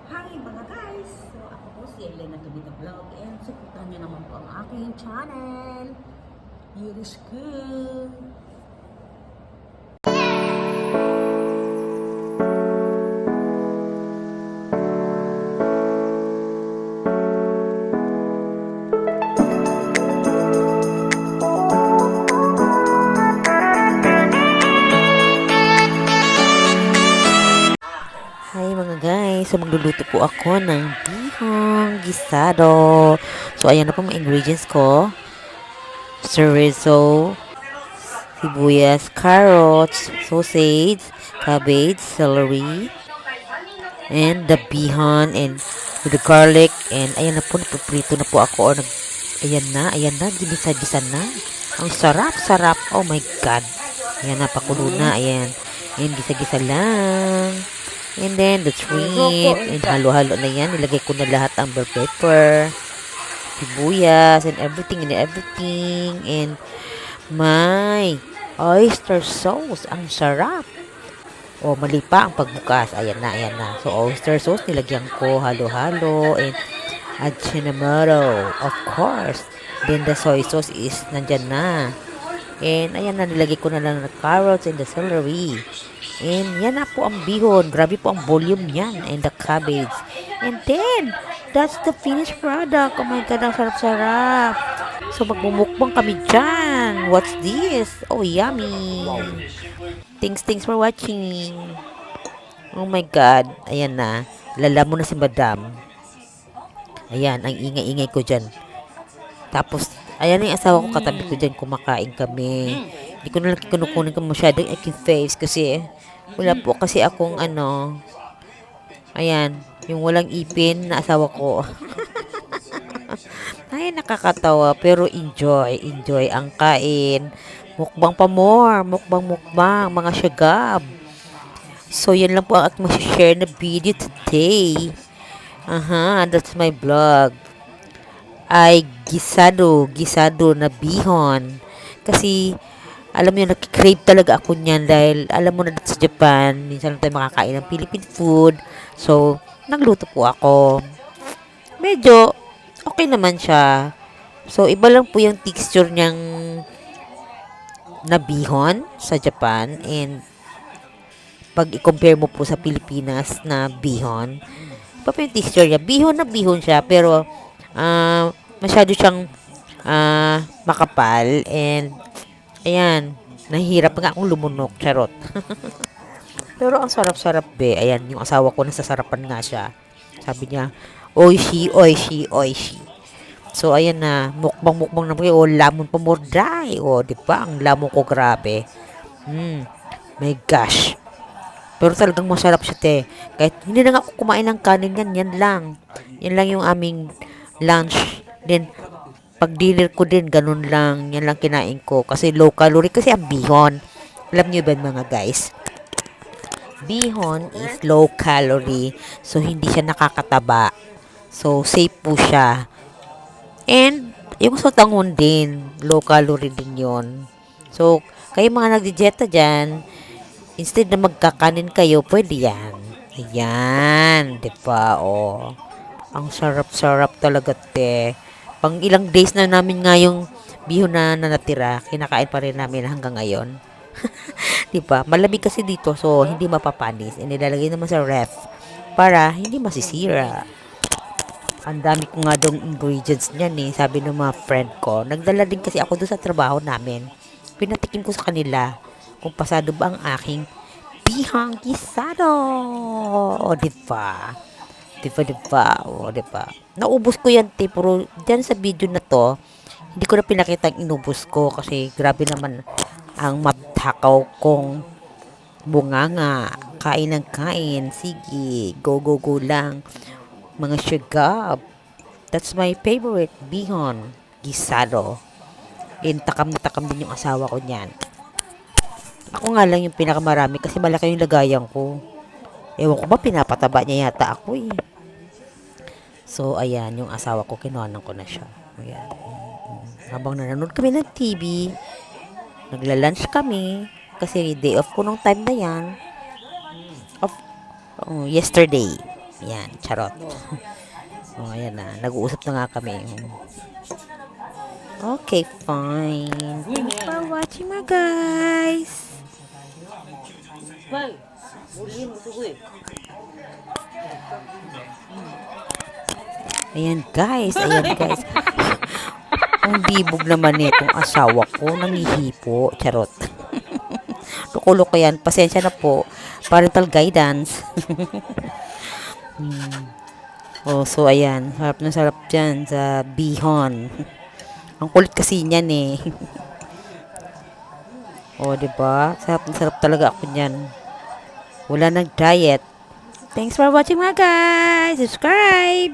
Hi mga guys! So ako po si Elena Tubita Vlog and supportan niyo naman po ang aking channel. Yurish Cool! Hi mga guys! So magluluto po ako ng bihong gisado. So ayan na po mga ingredients ko. Chorizo, sibuyas, carrots, sausage, cabbage, celery, and the bihon and with the garlic and ayan na po, napaprito na po ako or ayan na, ginisa-gisa na. Ang sarap. Oh my God. Ayan na, pakulo na, ayan. Ayan, gisa-gisa lang. And then, the shrimp, and halo-halo na yan. Nilagay ko na lahat ang bell pepper, sibuyas, and everything. And my oyster sauce. Ang sarap. O, mali pa ang pagbukas. Ayan na. So, oyster sauce, nilagyan ko halo-halo. And Ajinomoto, of course. Then, the soy sauce is nandyan na. And, ayan na, nilagay ko na lang ng carrots and the celery. And, yan na po ang bihon. Grabe po ang volume yan. And the cabbage. And then, that's the finished product. Oh my God, ang sarap-sarap. So, magmumukbang kami dyan. What's this? Oh, yummy. Thanks for watching. Oh my God. Ayan na. Lala mo na si Madam. Ayan, ang ingay-ingay ko dyan. Tapos, ayan yung asawa ko katabi ko dyan, kumakain kami. Hindi ko na lang kinukunin ko masyadong aking face kasi wala po kasi akong ayan, yung walang ipin na asawa ko. Ay, nakakatawa, pero enjoy ang kain. Mukbang pa more, mukbang, mga syagab. So, yan lang po ang aking share na video today. That's my vlog. Ay gisado na bihon. Kasi, alam mo yun, nakikrave talaga ako niyan dahil, alam mo na dito sa Japan, minsan lang tayo makakain ng Philippine food. So, nagluto po ako. Medyo, okay naman siya. So, iba lang po yung texture niyang na bihon sa Japan. And, pag i-compare mo po sa Pilipinas na bihon, iba po yung texture niya. Bihon na bihon siya, pero, masyado siyang makapal and ayan, nahihirap nga akong lumunok, charot. Pero ang sarap-sarap be. Ayan, yung asawa ko nasasarapan nga siya. Sabi niya, oishi. So ayan na, mukbang na po. O lamon pa more dry. O di ba, ang lamon ko grabe. My gosh. Pero talagang masarap siya te. Kahit hindi na nga ako kumain ng kanin yan lang. Yan lang yung aming lunch. Then, pag dinner ko din, ganun lang. Yan lang kinain ko. Kasi low calorie. Kasi ang bihon. Alam niyo ba mga guys? Bihon is low calorie. So, hindi siya nakakataba. So, safe po siya. And, yung sotanghon din. Low calorie din yon. So, kayo mga nagdidieta dyan, instead na magkakanin kayo, pwede yan. Ayan. Diba? O. Ang sarap-sarap talaga, te. Pang ilang days na namin nga yung bihon na natira, kinakain pa rin namin hanggang ngayon. Diba? Malamig kasi dito, so hindi mapapanis. And nilalagay naman sa ref para hindi masisira. Ang dami ko nga dong ingredients niyan eh. Sabi ng mga friend ko. Nagdala din kasi ako doon sa trabaho namin. Pinatikim ko sa kanila kung pasado ba ang aking bihang gisado. O, diba? Diba? Naubos ko yan, te. Pero dyan sa video na to, hindi ko na pinakita ang inubos ko kasi grabe naman ang matakaw kong bunganga. Kain ng kain. Sige, go lang. Mga syagab. That's my favorite bihon gisado. And takam na takam din yung asawa ko niyan. Ako nga lang yung pinakamarami kasi malaki yung lagayan ko. Ewan ko ba, pinapataba niya yata ako eh. So, ayan, yung asawa ko, kinuhanan ko na siya. Ayan. Habang nanonood kami ng TV, nagla-lunch kami, kasi day off ko nung time na yan. Yesterday. Yan, charot. Oh, ayan na. Nag-uusap na nga kami. Okay, fine. Thanks for watching, my guys. Ayan, guys. Ayan, guys. Ang bibog naman nitong asawa ko. Nangihipo. Charot. Lukulo ko yan. Pasensya na po. Parental guidance. Oh, so ayan. Harap na sarap dyan sa bihon. Ang kulit kasi niyan eh. Oh, 'di ba? Sarap na sarap talaga ako niyan. Wala nang diet. Thanks for watching, mga guys. Subscribe.